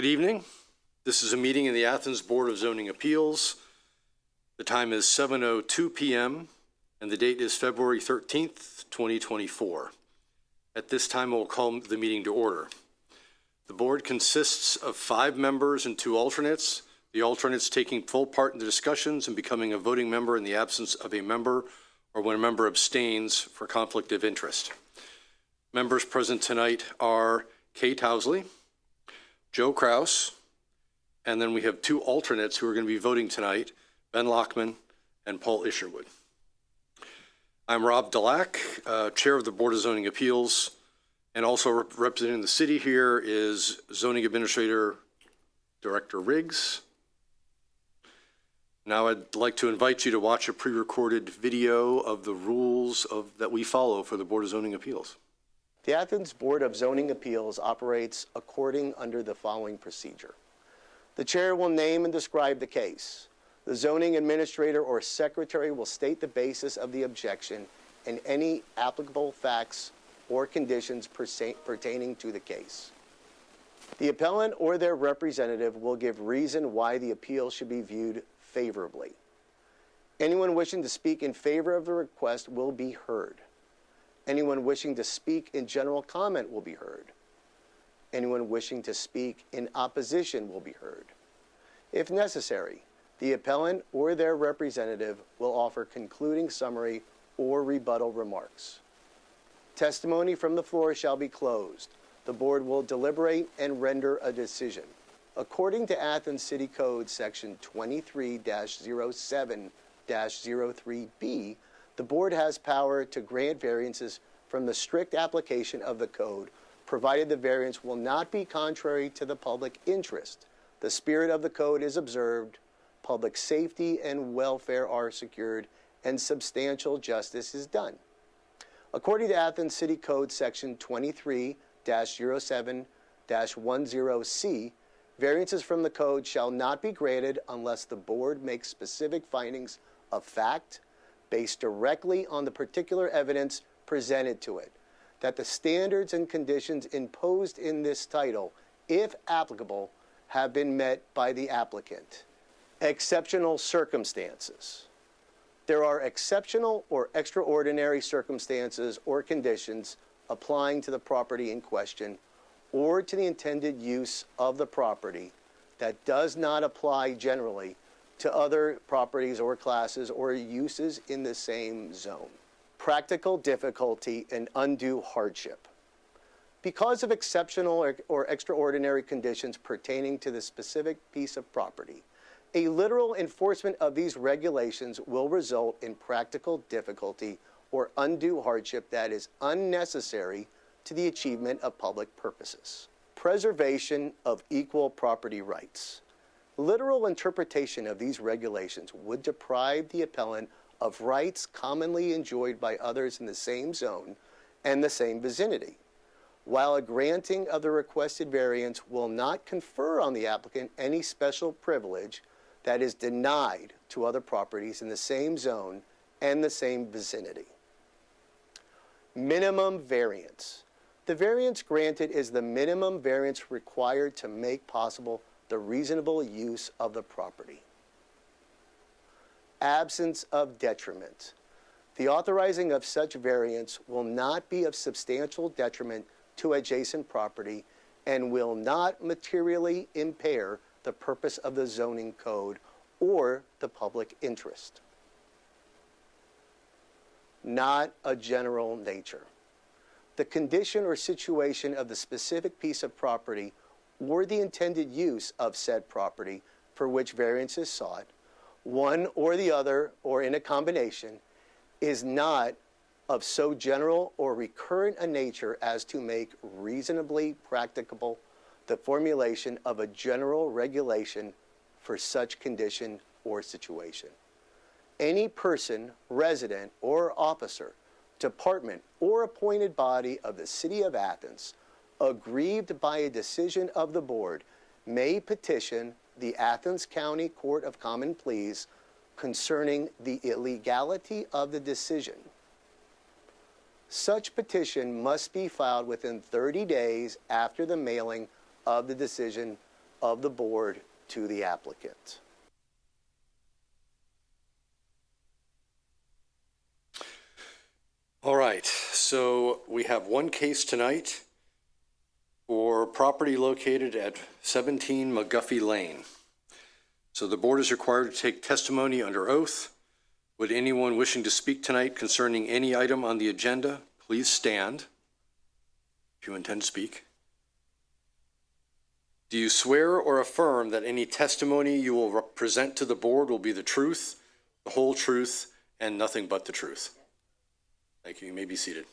Good evening. This is a meeting in the Athens Board of Zoning Appeals. The time is 7:02 p.m. and the date is February 13th, 2024. At this time, we'll call the meeting to order. The board consists of 5 members and 2 alternates, the alternates taking full part in the discussions and becoming a voting member in the absence of a member or when a member abstains for conflict of interest. Members present tonight are Kate Housley, Joe Kraus, and then we have 2 alternates who are going to be voting tonight, Ben Lockman and Paul Isherwood. I'm Rob Delac, Chair of the Board of Zoning Appeals, and also representing the city here is Zoning Administrator Director Riggs. Now I'd like to invite you to watch a pre-recorded video of the rules that we follow for the Board of Zoning Appeals. The Athens Board of Zoning Appeals operates according under the following procedure. The chair will name and describe the case. The zoning administrator or secretary will state the basis of the objection and any applicable facts or conditions pertaining to the case. The appellant or their representative will give reason why the appeal should be viewed favorably. Anyone wishing to speak in favor of the request will be heard. Anyone wishing to speak in general comment will be heard. Anyone wishing to speak in opposition will be heard. If necessary, the appellant or their representative will offer concluding summary or rebuttal remarks. Testimony from the floor shall be closed. The board will deliberate and render a decision. According to Athens City Code Section 23-07-03B, the board has power to grant variances from the strict application of the code, provided the variance will not be contrary to the public interest. The spirit of the code is observed, public safety and welfare are secured, and substantial justice is done. According to Athens City Code Section 23-07-10C, variances from the code shall not be granted unless the board makes specific findings of fact based directly on the particular evidence presented to it, that the standards and conditions imposed in this title, if applicable, have been met by the applicant. Exceptional circumstances. There are exceptional or extraordinary circumstances or conditions applying to the property in question or to the intended use of the property that does not apply generally to other properties or classes or uses in the same zone. Practical difficulty and undue hardship. Because of exceptional or extraordinary conditions pertaining to the specific piece of property, a literal enforcement of these regulations will result in practical difficulty or undue hardship that is unnecessary to the achievement of public purposes. Preservation of equal property rights. Literal interpretation of these regulations would deprive the appellant of rights commonly enjoyed by others in the same zone and the same vicinity, while a granting of the requested variance will not confer on the applicant any special privilege that is denied to other properties in the same zone and the same vicinity. Minimum variance. The variance granted is the minimum variance required to make possible the reasonable use of the property. Absence of detriment. The authorizing of such variance will not be of substantial detriment to adjacent property and will not materially impair the purpose of the zoning code or the public interest. Not a general nature. The condition or situation of the specific piece of property or the intended use of said property for which variance is sought, one or the other or in a combination, is not of so general or recurrent a nature as to make reasonably practicable the formulation of a general regulation for such condition or situation. Any person, resident, or officer, department, or appointed body of the City of Athens, aggrieved by a decision of the board, may petition the Athens County Court of Common Pleas concerning the illegality of the decision. Such petition must be filed within 30 days after the mailing of the decision of the board to the applicant. All right, so we have one case tonight for property located at 17 McGuffey Lane. So the board is required to take testimony under oath. Would anyone wishing to speak tonight concerning any item on the agenda, please stand if you intend to speak. Do you swear or affirm that any testimony you will present to the board will be the truth, the whole truth, and nothing but the truth? Thank you. You may be seated.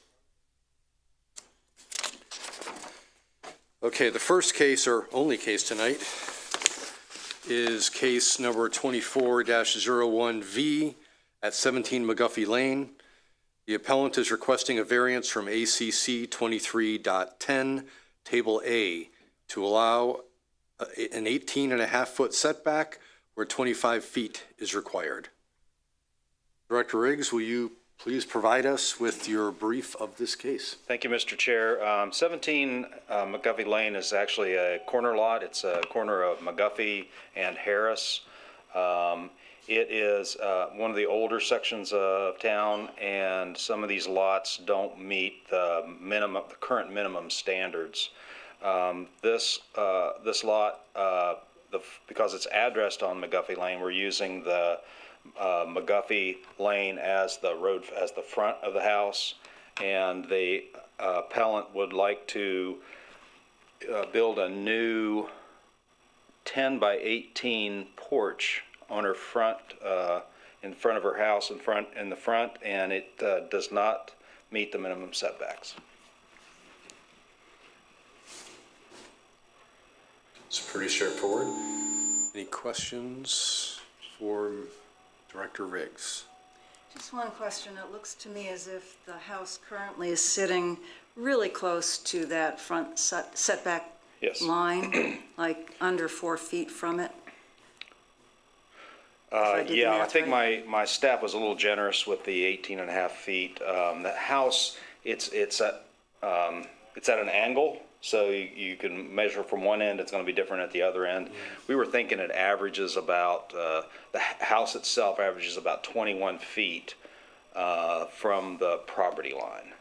Okay, the first case, or only case tonight, is case number 24-01V at 17 McGuffey Lane. The appellant is requesting a variance from ACC 23.10, Table A, to allow an 18.5-foot setback where 25 feet is required. Director Riggs, will you please provide us with your brief of this case? Thank you, Mr. Chair. 17 McGuffey Lane is actually a corner lot. It's a corner of McGuffey and Harris. It is one of the older sections of town, and some of these lots don't meet the current minimum standards. This lot, because it's addressed on McGuffey Lane, we're using the McGuffey Lane as the road, as the front of the house, and the appellant would like to build a new 10 by 18 porch on her front, in front of her house, in the front, and it does not meet the minimum setbacks. It's pretty straightforward. Any questions for Director Riggs? Just one question. It looks to me as if the house currently is sitting really close to that front setback Yes. line, like under 4 feet from it. Yeah, I think my staff was a little generous with the 18.5 feet. The house, it's at an angle, so you can measure from one end. It's going to be different at the other end. We were thinking it averages about, the house itself averages about 21 feet from the property line.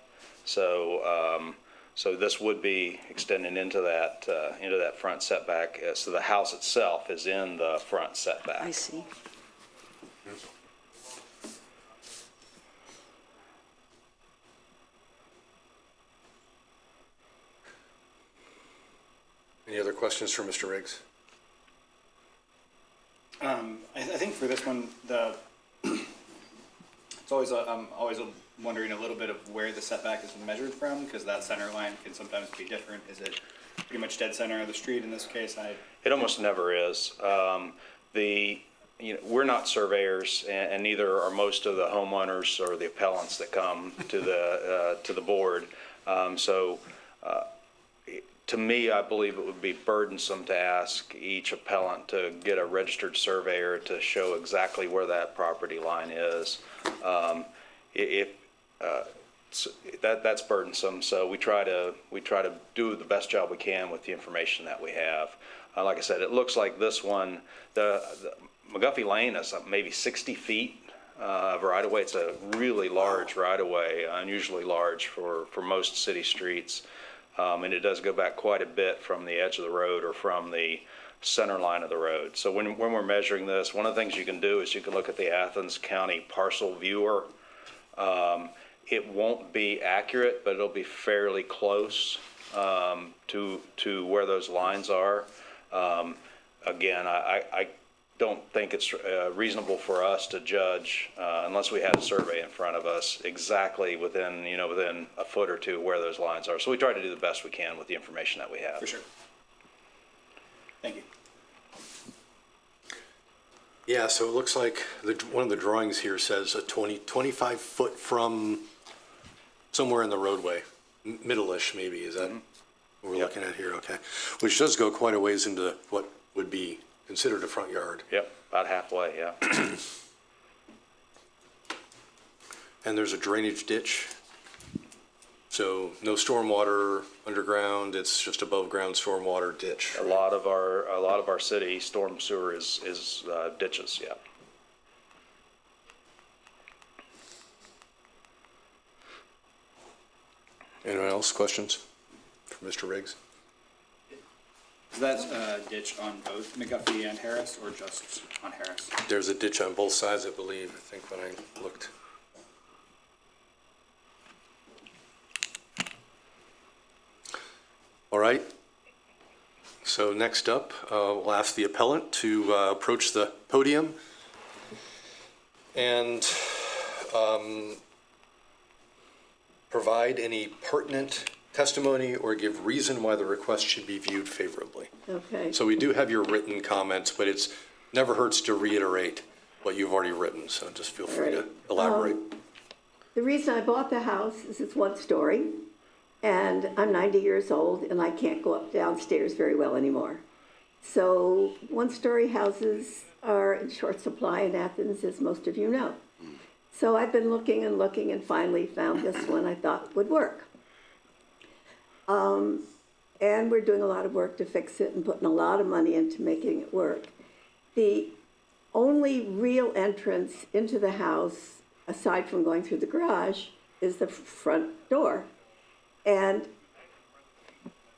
So this would be extending into that front setback. So the house itself is in the front setback. I see. Any other questions for Mr. Riggs? I think for this one, it's always I'm always wondering a little bit of where the setback is measured from, because that center line can sometimes be different. Is it pretty much dead center of the street in this case? It almost never is. We're not surveyors, and neither are most of the homeowners or the appellants that come to the board. To me, I believe it would be burdensome to ask each appellant to get a registered surveyor to show exactly where that property line is. That's burdensome. So we try to do the best job we can with the information that we have. Like I said, it looks like this one, the McGuffey Lane is maybe 60 feet of right of way. It's a really large right of way, unusually large for most city streets. And it does go back quite a bit from the edge of the road or from the center line of the road. So when we're measuring this, one of the things you can do is you can look at the Athens County parcel viewer. It won't be accurate, but it'll be fairly close to where those lines are. Again, I don't think it's reasonable for us to judge unless we had a survey in front of us exactly within a foot or two where those lines are. So we try to do the best we can with the information that we have. For sure. Thank you. Yeah, so it looks like one of the drawings here says a 25 foot from somewhere in the roadway, middle-ish maybe. Is that what we're looking at here? Okay, which does go quite a ways into what would be considered a front yard. Yep, about halfway, yeah. And there's a drainage ditch So no stormwater underground, it's just above ground stormwater ditch. A lot of our city storm sewer is ditches, yeah. Anyone else, questions for Mr. Riggs? Is that ditch on both McGuffey and Harris, or just on Harris? There's a ditch on both sides, I believe, I think when I looked. All right. So next up, we'll ask the appellant to approach the podium and provide any pertinent testimony or give reason why the request should be viewed favorably. Okay. So we do have your written comments, but it's never hurts to reiterate what you've already written, so just feel free to elaborate. The reason I bought the house is it's one story, and I'm 90 years old, and I can't go up downstairs very well anymore. So one-story houses are in short supply in Athens, as most of you know. So I've been looking and finally found this one I thought would work. And we're doing a lot of work to fix it and putting a lot of money into making it work. The only real entrance into the house, aside from going through the garage, is the front door. And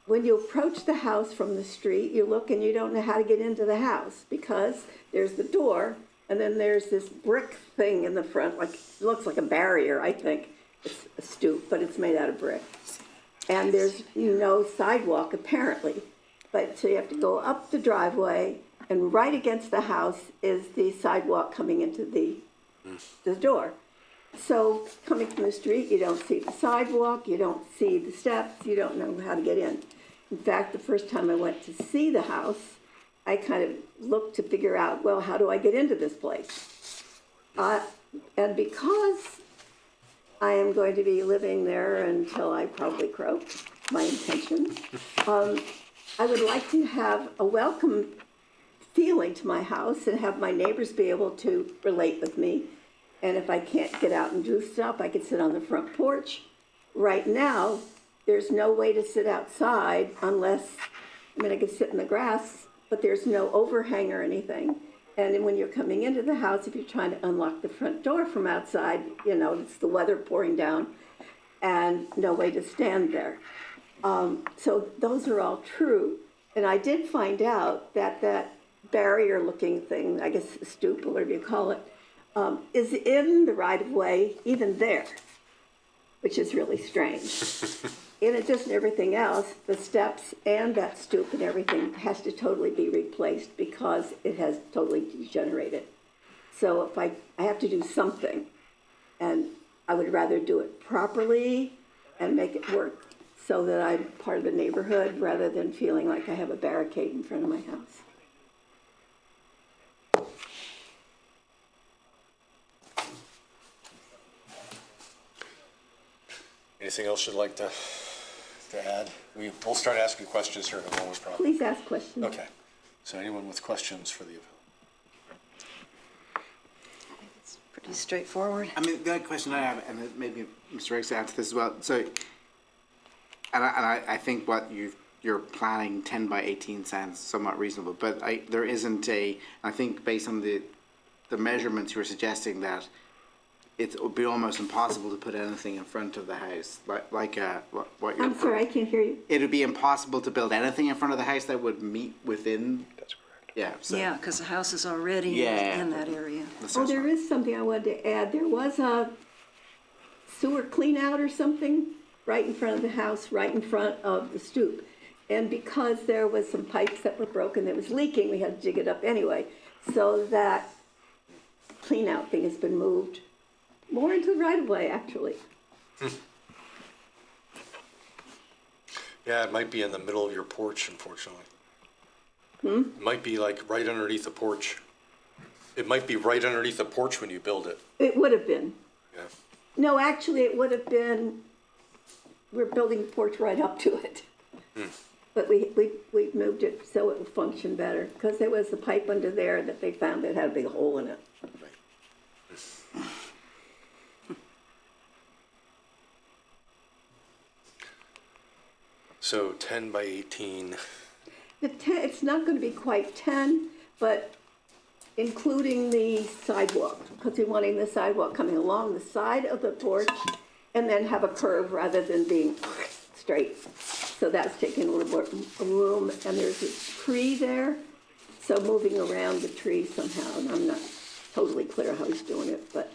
when you approach the house from the street, you look and you don't know how to get into the house because there's the door and then there's this brick thing in the front, like, it looks like a barrier, I think. It's a stoop, but it's made out of brick. And there's no sidewalk, apparently. But so you have to go up the driveway, and right against the house is the sidewalk coming into the door. So coming from the street, you don't see the sidewalk, you don't see the steps, you don't know how to get in. In fact, the first time I went to see the house, I kind of looked to figure out, well, how do I get into this place? And because I am going to be living there until I probably croak, my intention, I would like to have a welcome feeling to my house and have my neighbors be able to relate with me. And if I can't get out and do stuff, I could sit on the front porch. Right now, there's no way to sit outside unless, I could sit in the grass, but there's no overhang or anything. And then when you're coming into the house, if you're trying to unlock the front door from outside, it's the weather pouring down and no way to stand there. So those are all true. And I did find out that barrier-looking thing, I guess a stoop or whatever you call it, is in the right-of-way, even there, which is really strange. In addition to everything else, the steps and that stoop and everything has to totally be replaced because it has totally degenerated. So if I have to do something, and I would rather do it properly and make it work so that I'm part of the neighborhood rather than feeling like I have a barricade in front of my house. Anything else you'd like to add? We'll start asking questions here in a moment, probably. Please ask questions. Okay. So anyone with questions for the appellant? It's pretty straightforward. The only question I have, and maybe Mr. Riggs answer this as well. So, I think what you're planning 10 by 18 sounds somewhat reasonable, but there isn't I think based on the measurements you were suggesting that it would be almost impossible to put anything in front of the house, what you're. I'm sorry, I can't hear you. It would be impossible to build anything in front of the house that would meet within. That's correct. Yeah. So. Yeah, because the house is already Yeah. in that area. Oh, there is something I wanted to add. There was a sewer clean out or something right in front of the house, right in front of the stoop. And because there was some pipes that were broken that was leaking, we had to dig it up anyway. So that clean out thing has been moved more into the right of way, actually. Yeah, it might be in the middle of your porch, unfortunately. It might be like right underneath the porch. It might be right underneath the porch when you build it. It would have been. Yeah. No, actually, it would have been, we're building the porch right up to it. But we moved it so it would function better, because there was a pipe under there that they found that had a big hole in it. So 10 by 18. It's not going to be quite 10, but including the sidewalk, because we're wanting the sidewalk coming along the side of the porch and then have a curve rather than being straight. So that's taking a little more room, and there's a tree there, so moving around the tree somehow, and I'm not totally clear how he's doing it, but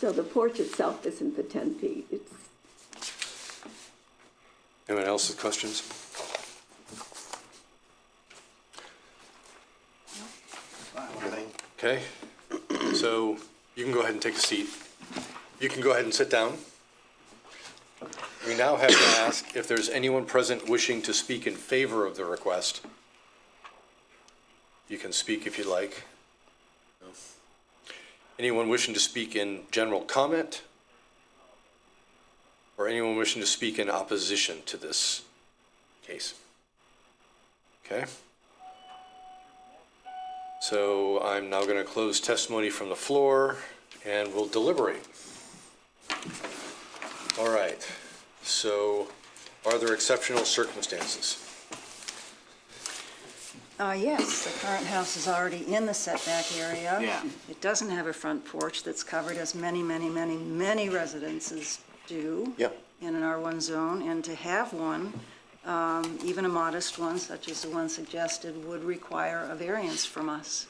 so the porch itself isn't the 10 feet. It's Anyone else with questions? Okay, so you can go ahead and take a seat. You can go ahead and sit down. We now have to ask if there's anyone present wishing to speak in favor of the request. You can speak if you like. No. Anyone wishing to speak in general comment? Or anyone wishing to speak in opposition to this case? Okay. So I'm now going to close testimony from the floor, and we'll deliberate. All right. So are there exceptional circumstances? Yes, the current house is already in the setback area. Yeah. It doesn't have a front porch that's covered, as many residences do. Yep. In an R1 zone, and to have one, even a modest one, such as the one suggested, would require a variance from us.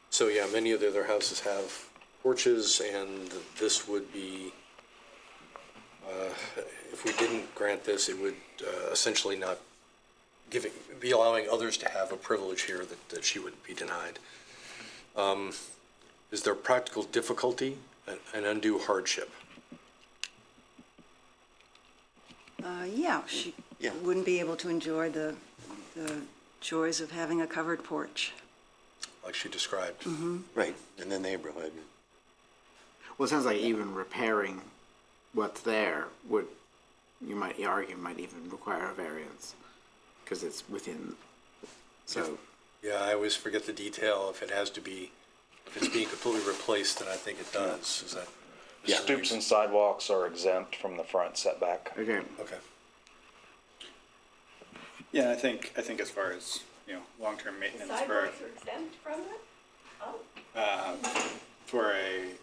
So yeah, many of the other houses have porches, and this would be, if we didn't grant this, it would essentially not be allowing others to have a privilege here that she would be denied. Is there practical difficulty, an undue hardship? Yeah, she wouldn't be able to enjoy the joys of having a covered porch. Like she described. Right, in the neighborhood. Well, it sounds like even repairing what's there would, you might argue, might even require a variance, because it's within, so. Yeah, I always forget the detail. If it's being completely replaced, then I think it does. Is that? Stoops and sidewalks are exempt from the front setback. Okay. Okay. Yeah, I think as far as, long-term maintenance for, are exempt from it? for a,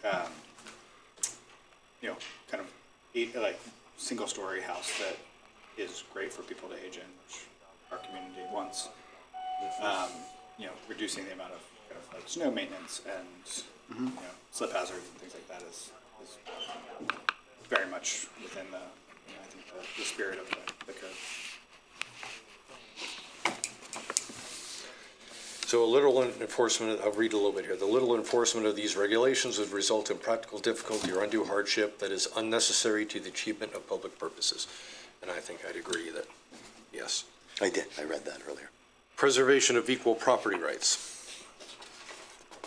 kind of single-story house that is great for people to age in, which our community wants. Reducing the amount of kind of like snow maintenance and, slip hazards and things like that is very much within the, I think the spirit of the code. So a literal enforcement, I'll read a little bit here. The literal enforcement of these regulations would result in practical difficulty or undue hardship that is unnecessary to the achievement of public purposes. And I think I'd agree that, yes. I did, I read that earlier. Preservation of equal property rights.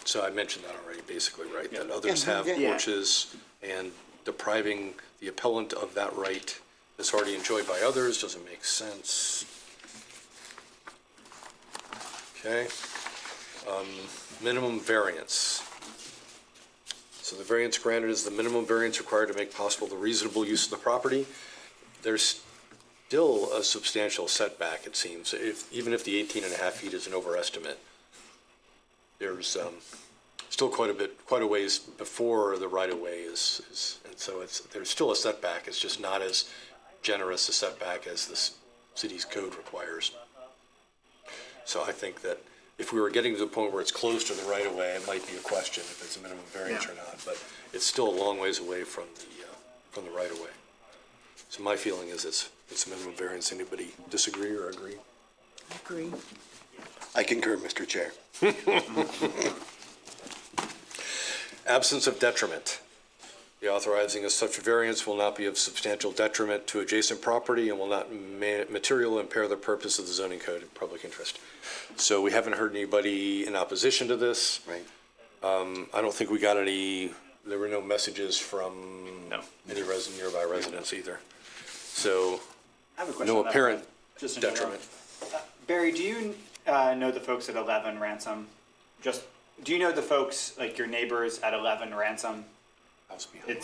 So I mentioned that already, basically, right? That others have Yeah. porches, and depriving the appellant of that right that's already enjoyed by others doesn't make sense. Okay. Minimum variance. So the variance granted is the minimum variance required to make possible the reasonable use of the property. There's still a substantial setback, it seems, even if the 18 and a half feet is an overestimate. There's still quite a ways before the right-of-way is, and so there's still a setback. It's just not as generous a setback as the city's code requires. So I think that if we were getting to the point where it's close to the right-of-way, it might be a question if it's a minimum variance or not, but it's still a long ways away from the right-of-way. So my feeling is it's a minimum variance. Anybody disagree or agree? Agree. I concur, Mr. Chair. Absence of detriment. The authorizing of such variance will not be of substantial detriment to adjacent property and will not materially impair the purpose of the zoning code in public interest. So we haven't heard anybody in opposition to this. Right. I don't think we got there were no messages from any nearby residents either. So I have a question no on that apparent front, just in general. detriment. Barry, do you know the folks at 11 Ransom? Just Do you know the folks, like your neighbors at 11 Ransom? House behind.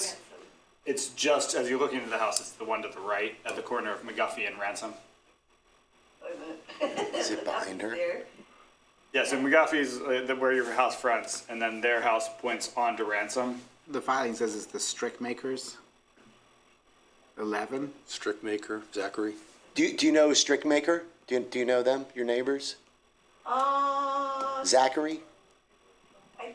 It's just, as you're looking into the house, it's the one to the right at the corner of McGuffey and Ransom. Is it behind her? Yeah, so McGuffey's where your house fronts, and then their house points onto Ransom. The filing says it's the Strict Makers. 11. Strickmaker, Zachary. Do you know Strickmaker? Do you know them, your neighbors? Zachary?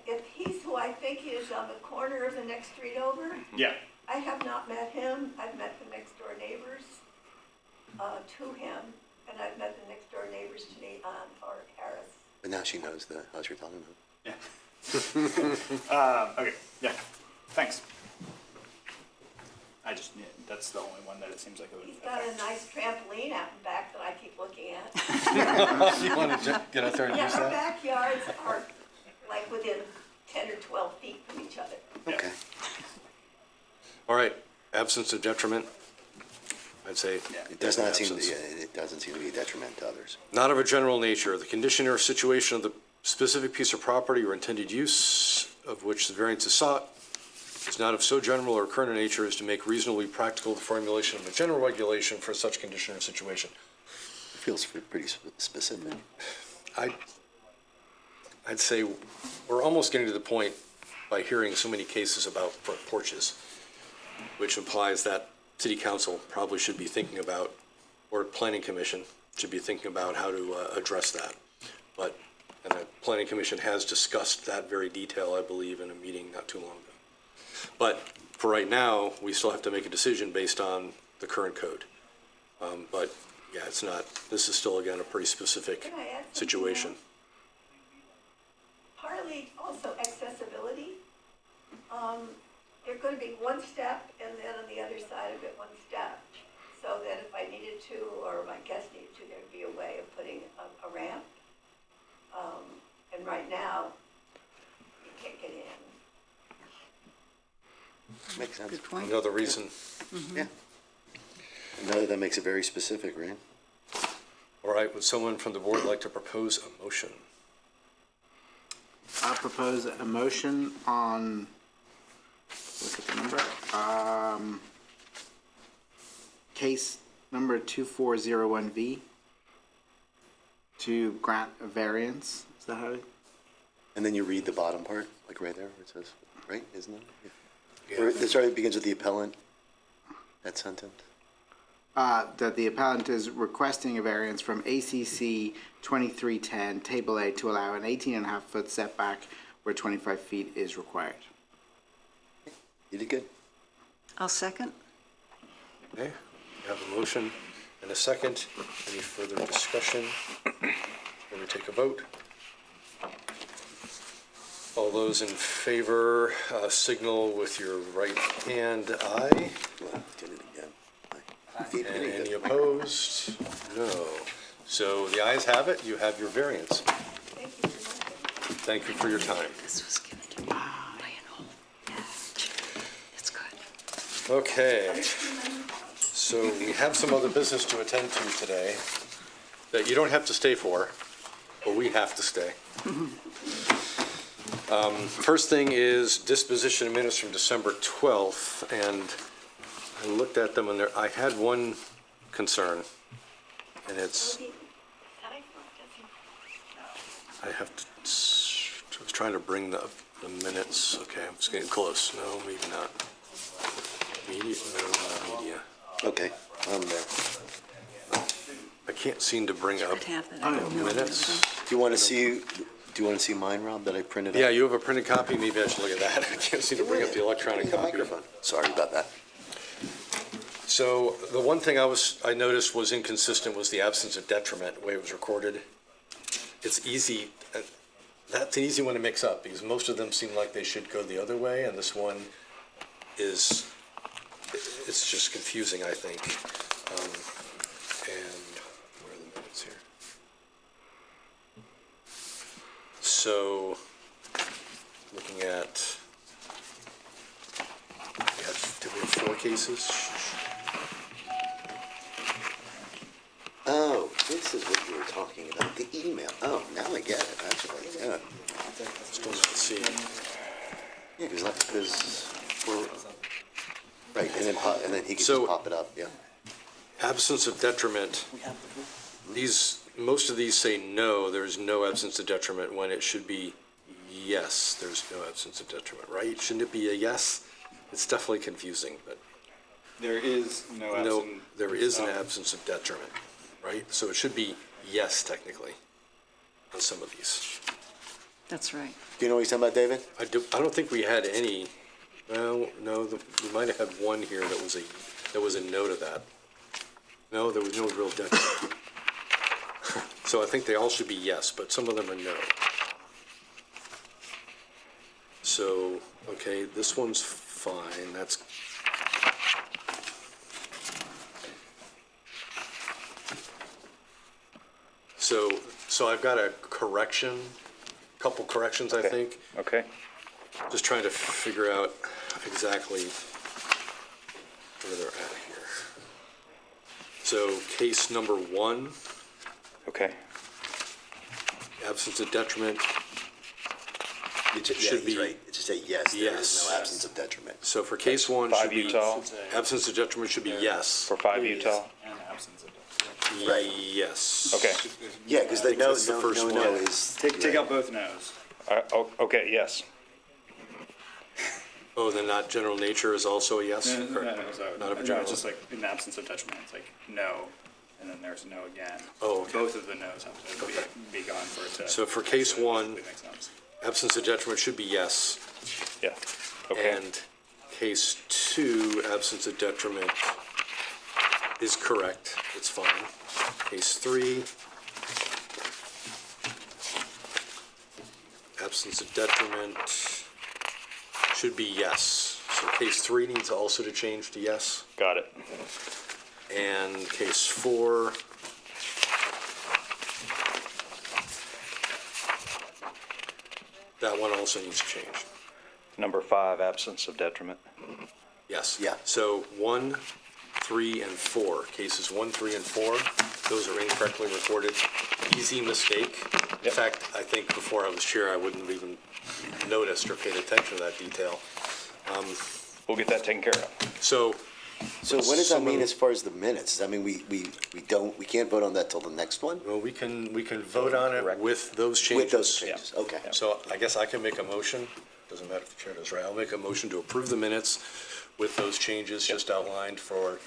If he's who I think he is on the corner of the next street over, Yeah. I have not met him. I've met the next door neighbors to him, and I've met the next door neighbors to me on Park Harris. But now she knows the house you're talking about. Yeah. Okay. Yeah. Thanks. That's the only one that it seems like it would He's got a affect. nice trampoline out in back that I keep looking at. You want to get out there and Yeah, use our that? backyards are like within 10 or 12 feet from each other. Okay. All right, absence of detriment, I'd say. It does not seem, absence. it doesn't seem to be a detriment to others. Not of a general nature, the condition or situation of the specific piece of property or intended use of which the variance is sought is not of so general or current a nature as to make reasonably practical the formulation of a general regulation for such condition or situation. It feels pretty specific. I'd say we're almost getting to the point by hearing so many cases about front porches, which implies that city council probably should be thinking about, or planning commission should be thinking about how to address that. And the planning commission has discussed that very detail, I believe, in a meeting not too long ago. But for right now, we still have to make a decision based on the current code. But yeah, it's not, this is still, again, a pretty specific Can I add something situation. else? Partly also accessibility. There's going to be one step and then on the other side of it, one step. So that if I needed to, or my guest needed to, there'd be a way of putting a ramp. And right now, you can't get in. Makes sense. Good point. Another reason, Yeah. No, that makes it very specific, right? all right, would someone from the board like to propose a motion? I propose a motion on, look at the number, case number 2401V to grant a variance. Is that how it? And then you read the bottom part, like right there where it says, right, isn't it? Yeah. Where it started, begins with the appellant, that sentence. That the appellant is requesting a variance from ACC 2310, Table A, to allow an 18.5-foot setback where 25 feet is required. You did good. I'll second. Okay, we have a motion and a second. Any further discussion? Will we take a vote? All those in favor signal with your right hand, aye. Well, did it again. And any opposed? No. So the ayes have it, you have your variance. Thank you very much. Thank you for your time. This was given to me by an old match. It's good. Okay, so we have some other business to attend to today that you don't have to stay for, but we have to stay. First thing is disposition of minutes from December 12th, and I looked at them and I had one concern, and it's, I have to, I was trying to bring the minutes, okay, I'm just getting close, no, maybe not. Media, no, not media. Okay, I'm there. I can't seem to bring up Could have that. I don't know. minutes. Do you want to see mine, Rob, that I printed out? Yeah, you have a printed copy, maybe I should look at that. I can't seem to bring up the electronic copy. Microphone. Sorry about that. So the one thing I noticed was inconsistent was the absence of detriment, the way it was recorded. It's easy, that's an easy one to mix up, because most of them seem like they should go the other way, and this one is, it's just confusing, I think. And where are the minutes here? So, looking at, do we have 4 cases? Oh, This is what you were talking about, the email. Oh, now I get it, actually, yeah. Still not seeing. Yeah, because we're, right, and then he can So- just pop it up, yeah. Absence of detriment. Most of these say no, there's no absence of detriment, when it should be yes, there's no absence of detriment, right? Shouldn't it be a yes? It's definitely confusing, but There is no no, absent. there is an absence of detriment, right? So it should be yes, technically, on some of these. That's right. Do you know what he's talking about, David? I don't think we had any, well, no, we might have had one here that was a no to that. No, there was no real detriment. So I think they all should be yes, but some of them are no. So, okay, this one's fine, that's. So I've got a correction, couple corrections, I think. Okay. Just trying to figure out exactly where they're at here. So case number 1, Okay. absence of detriment. Yeah, Should he's be- right, it should say yes, there Yes. is no absence of detriment. So for case 1, 5 should be, Utah absence of detriment should be yes. for 5 Utah. And absence of. Right. Yes. Okay. Yeah, because the no, that's the no, first no, one. no is. Take out both no's. Okay, yes. Oh, then not general nature is also a yes? No, Correct. so, Not a no, general. it's just like in the absence of detriment, it's like no, and then there's no again. Oh, okay. Both of the no's have to be gone for it to. So for case 1, Make sense. absence of detriment should be yes. Yeah. Okay. And case 2, absence of detriment is correct, it's fine. Case 3, absence of detriment should be yes. So case 3 needs also to change to yes. Got it. And case 4, that one also needs to change. Number 5, absence of detriment. Yes. Yeah. So 1, 3, and 4, cases 1, 3, and 4, those are incorrectly recorded. Easy mistake. In Yep. fact, I think before I was chair, I wouldn't have even noticed or paid attention to that detail. We'll get that taken care of. So, So what does that mean Someone- as far as the minutes? Does that mean we can't vote on that till the next one? well, we can vote on it Correct. with those changes. With those changes, okay. So I guess I can make a motion, doesn't matter if the chair does, right? I'll make a motion to approve the minutes with those changes just outlined for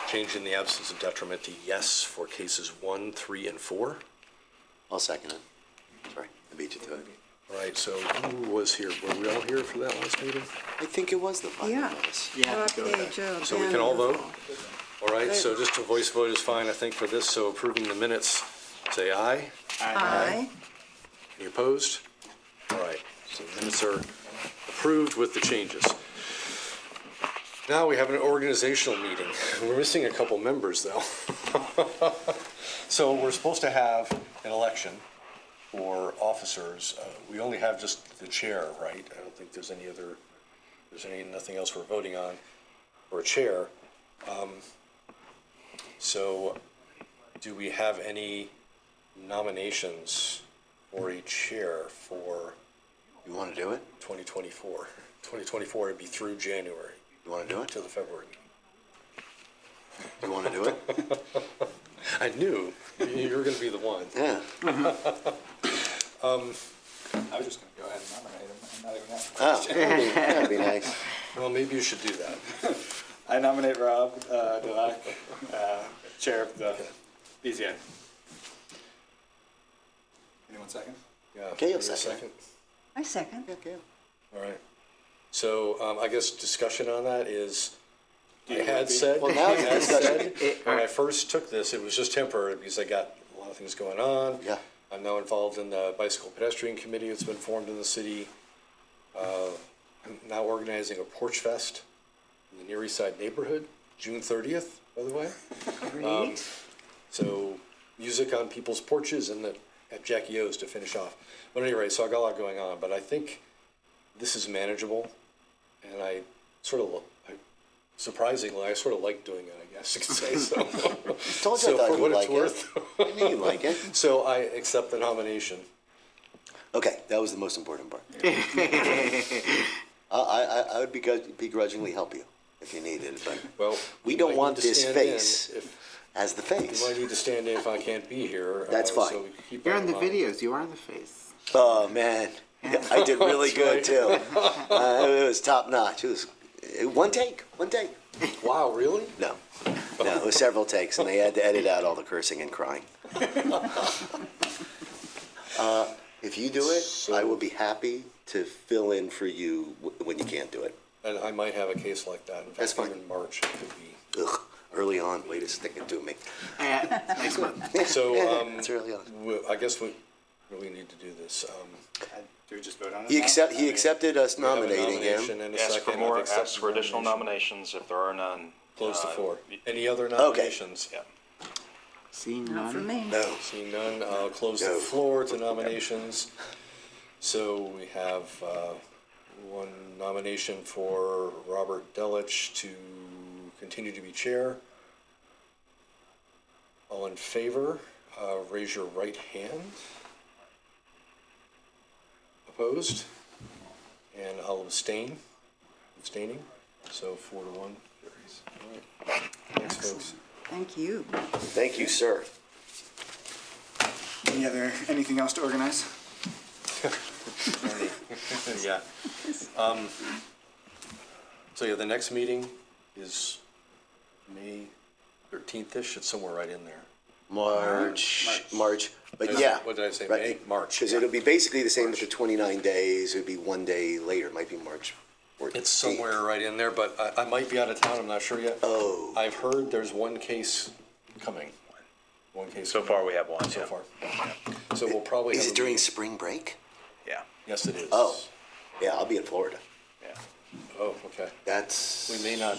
changing the absence of detriment to yes for cases 1, 3, and 4. I'll second it. Sorry, I beat you to it. All right, so who was here? Were we all here for that last meeting? I think it was the five Yeah. of us. So we can all vote? All right, so just a voice vote is fine, I think, for this, so approving the minutes, say aye. Aye. Any opposed? All right, so the minutes are approved with the changes. Now we have an organizational meeting. We're missing a couple members, though. So we're supposed to have an election for officers. We only have just the chair, right? I don't think there's nothing else we're voting on for a chair. So do we have any nominations for a chair for You want to do it? 2024? 2024 would be through January You want to do it? to the February meeting. You want to do it? I knew you were going to be the one. Yeah. I was just gonna go ahead and nominate him, and not even ask. Oh, that'd be nice. Well, maybe you should do that. I nominate Rob Dulac, chair of the BZA. Anyone second? Yeah. Okay, you'll Give me a second. I second. Okay. All right. So I guess discussion on that is, I you had agree? said, Well, now I it's had discussion. said, when I first took this, it was just temporary because I got a lot of things going on. Yeah. I'm now involved in the bicycle pedestrian committee that's been formed in the city. I'm now organizing a porch fest in the Near East Side neighborhood, June 30th, by the way. Great. So music on people's porches and at Jackie O's to finish off. But anyway, so I got a lot going on, but I think this is manageable. And I Surprisingly, I sort of like doing it, I guess you could say so. Told you I So thought for you'd what like it's worth. I knew you'd like it. So I accept the nomination. Okay, that was the most important part. I would begrudgingly help you if you needed, but Well, we you don't might want need to this stand in face if- as the You face. might need to stand in if I can't be here. That's fine. so we keep You're that in the mind. videos, you are the face. Oh, man. I did really good, That's too. It was top notch. It was one take. Wow, really? No, it was several takes, and they had to edit out all the cursing and crying. If you do it, I will be happy to fill in for you when you can't do it. And I might have a case like that. In That's fact, fine. even March it could be. Ugh, early on, way to stick it to me. Next month. So, It's early on. I guess we really need to do this. Do we just vote on it? He now? accepted us We have a nominating nomination him. and a Ask for second. more, I've accepted ask for the additional nomination. nominations if there are none. Close the floor. Any other Okay. nominations? Yeah. Seeing Not for none? me. No. Seeing none, I'll close the No. floor to nominations. So we have one nomination for Robert Delich to continue to be chair. All in favor, raise your right hand. Opposed? And I'll abstaining. So 4-1 carries. All right. Thanks, folks. Thank you. Thank you, sir. Anything else to organize? Yeah. So yeah, the next meeting is May 13th-ish. It's somewhere right in there. March. But yeah. What did I say? right. May? March. Because it'll be basically the same as the 29 days. It would be one day later. It might be March 14th. It's somewhere right in there, but I might be out of town. I'm not sure yet. Oh. I've heard there's one case coming. One case. So far, we have one, So yeah. far. So we'll probably have Is a it during meeting. spring break? Yeah, Yes, it is. Oh. Yeah, I'll be in Florida. yeah. Oh, okay. That's. We may not.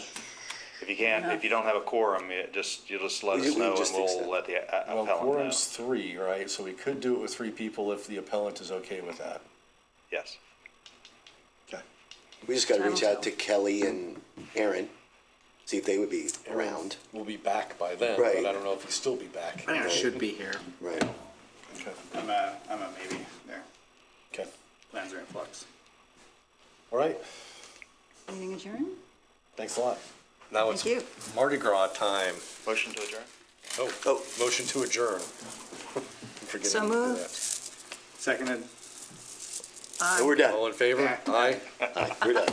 If you can't, if you don't have a quorum, you'll just let We us know and just we'll extend. let the Well, appellant know. quorum's 3, right? So we could do it with 3 people if the appellant is okay with that. Yes. Okay. We just got to Time reach will out tell. to Kelly and Aaron, see if they would be around. We'll be back by then, Right. but I don't know if he'll still be back. I should be here. Right. Okay. I'm a maybe there. Okay. Plans are in flux. All right. Meeting adjourned? Thanks a lot. Now it's Thank you. Mardi Gras time. Motion to adjourn? Oh, motion to adjourn. I'm forgetting So to do moved. that. Seconded. So we're done. All in favor? Aye. We're done.